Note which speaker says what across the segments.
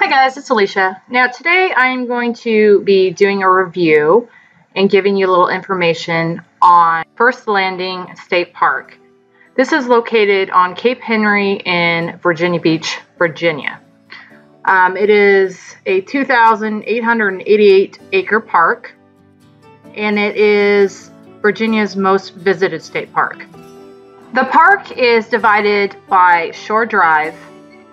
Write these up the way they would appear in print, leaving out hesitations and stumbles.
Speaker 1: Hi guys, it's Alicia. Now today I'm going to be doing a review and giving you a little information on First Landing State Park. This is located on Cape Henry in Virginia Beach, Virginia. It is a 2,888 acre park, and it is Virginia's most visited state park. The park is divided by Shore Drive.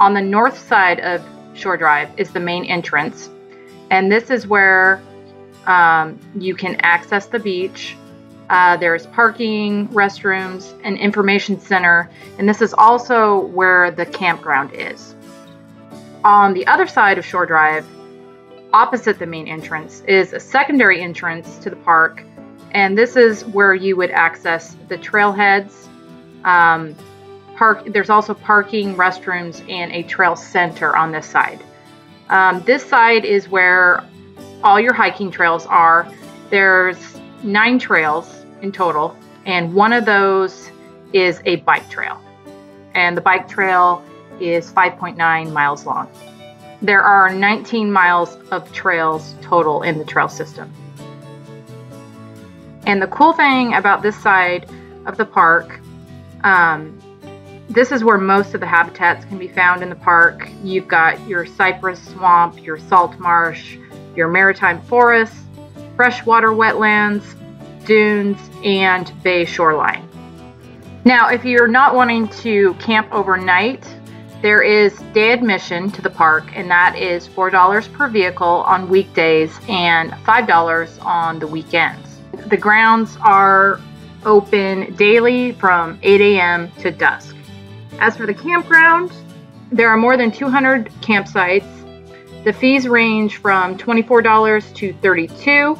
Speaker 1: On the north side of Shore Drive is the main entrance, and this is where you can access the beach. There's parking, restrooms, an information center, and this is also where the campground is. On the other side of Shore Drive, opposite the main entrance, is a secondary entrance to the park, and this is where you would access the trailheads. There's also parking, restrooms, and a trail center on this side. This side is where all your hiking trails are. There's 9 trails in total, and one of those is a bike trail. And the bike trail is 5.9 miles long. There are 19 miles of trails total in the trail system. And the cool thing about this side of the park, this is where most of the habitats can be found in the park. You've got your cypress swamp, your salt marsh, your maritime forest, freshwater wetlands, dunes, and bay shoreline. Now, if you're not wanting to camp overnight, there is day admission to the park, and that is $4 per vehicle on weekdays and $5 on the weekends. The grounds are open daily from 8 a.m. to dusk. As for the campground, there are more than 200 campsites. The fees range from $24 to $32.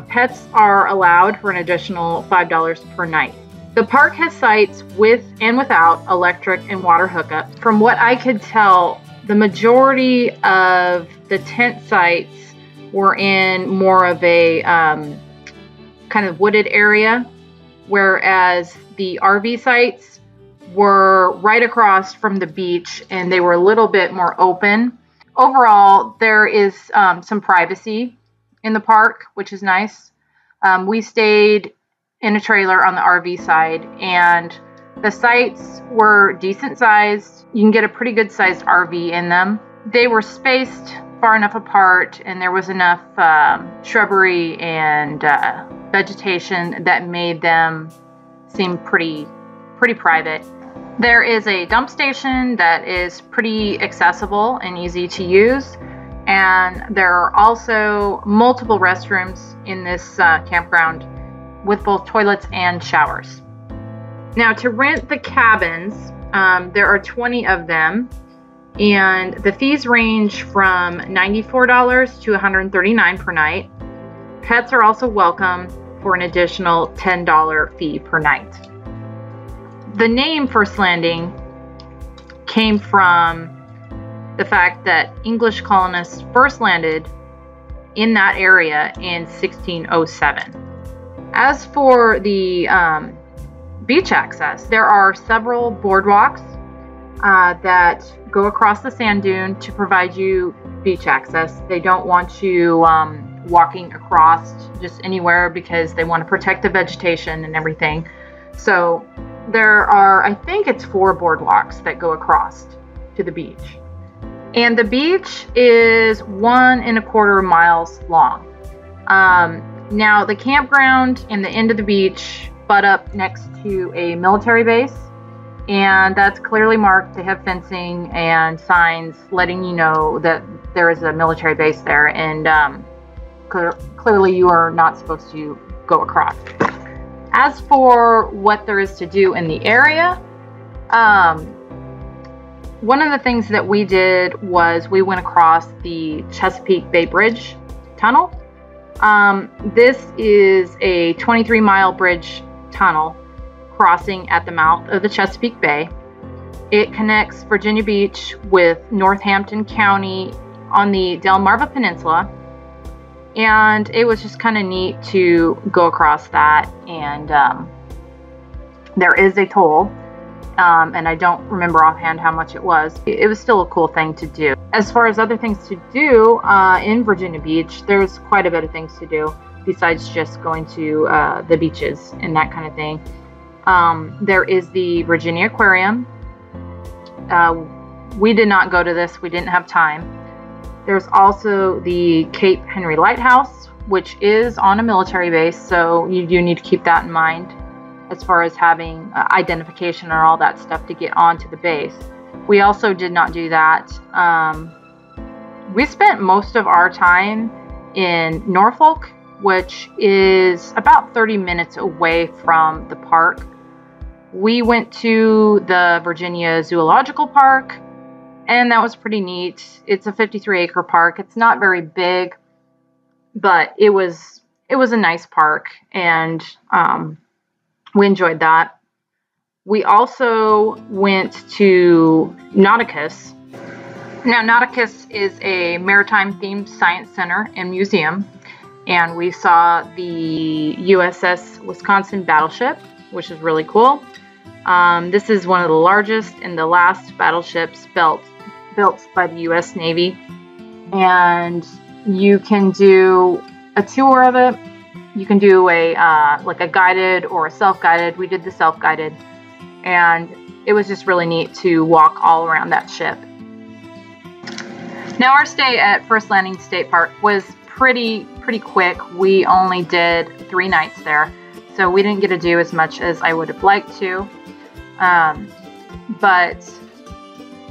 Speaker 1: Pets are allowed for an additional $5 per night. The park has sites with and without electric and water hookup. From what I could tell, the majority of the tent sites were in more of a kind of wooded area, whereas the RV sites were right across from the beach, and they were a little bit more open. Overall, there is some privacy in the park, which is nice. We stayed in a trailer on the RV side, and the sites were decent sized. You can get a pretty good sized RV in them. They were spaced far enough apart, and there was enough shrubbery and vegetation that made them seem pretty private. There is a dump station that is pretty accessible and easy to use, and there are also multiple restrooms in this campground with both toilets and showers. Now, to rent the cabins, there are 20 of them, and the fees range from $94 to $139 per night. Pets are also welcome for an additional $10 fee per night. The name First Landing came from the fact that English colonists first landed in that area in 1607. As for the beach access, there are several boardwalks that go across the sand dune to provide you beach access. They don't want you walking across just anywhere because they want to protect the vegetation and everything. So there are, I think it's 4 boardwalks that go across to the beach. And the beach is 1.25 miles long. Now, the campground and the end of the beach butt up next to a military base, and that's clearly marked. They have fencing and signs letting you know that there is a military base there, and clearly you are not supposed to go across. As for what there is to do in the area, one of the things that we did was we went across the Chesapeake Bay Bridge-Tunnel. This is a 23-mile bridge tunnel crossing at the mouth of the Chesapeake Bay. It connects Virginia Beach with Northampton County on the Delmarva Peninsula. And it was just kind of neat to go across that, and there is a toll, and I don't remember offhand how much it was. It was still a cool thing to do. As far as other things to do in Virginia Beach, there's quite a bit of things to do besides just going to the beaches and that kind of thing. There is the Virginia Aquarium. We did not go to this. We didn't have time. There's also the Cape Henry Lighthouse, which is on a military base, so you do need to keep that in mind as far as having identification or all that stuff to get onto the base. We also did not do that. We spent most of our time in Norfolk, which is about 30 minutes away from the park. We went to the Virginia Zoological Park, and that was pretty neat. It's a 53-acre park. It's not very big, but it was a nice park, and we enjoyed that. We also went to Nauticus. Now, Nauticus is a maritime-themed science center and museum, and we saw the USS Wisconsin Battleship, which is really cool. This is one of the largest and the last battleships built by the U.S. Navy, and you can do a tour of it. You can do a like a guided or a self-guided. We did the self-guided, and it was just really neat to walk all around that ship. Now, our stay at First Landing State Park was pretty quick. We only did 3 nights there, so we didn't get to do as much as I would have liked to. But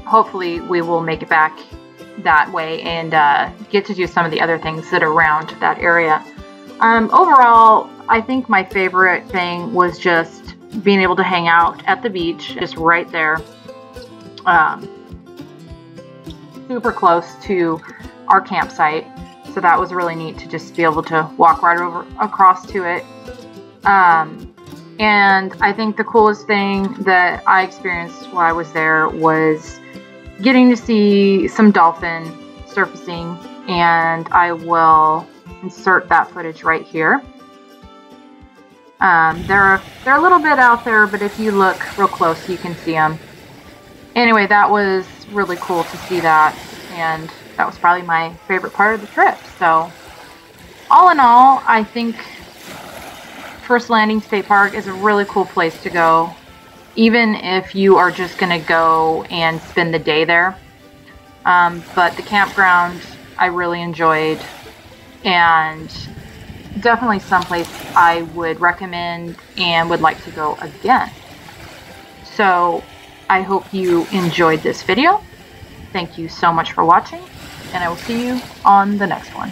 Speaker 1: hopefully we will make it back that way and get to do some of the other things that are around that area. Overall, I think my favorite thing was just being able to hang out at the beach, just right there, super close to our campsite. So that was really neat to just be able to walk right over across to it. And I think the coolest thing that I experienced while I was there was getting to see some dolphin surfacing, and I will insert that footage right here. They're a little bit out there, but if you look real close, you can see them. Anyway, that was really cool to see that, and that was probably my favorite part of the trip. So, all in all, I think First Landing State Park is a really cool place to go, even if you are just going to go and spend the day there. But the campground I really enjoyed, and definitely someplace I would recommend and would like to go again. So I hope you enjoyed this video. Thank you so much for watching, and I will see you on the next one.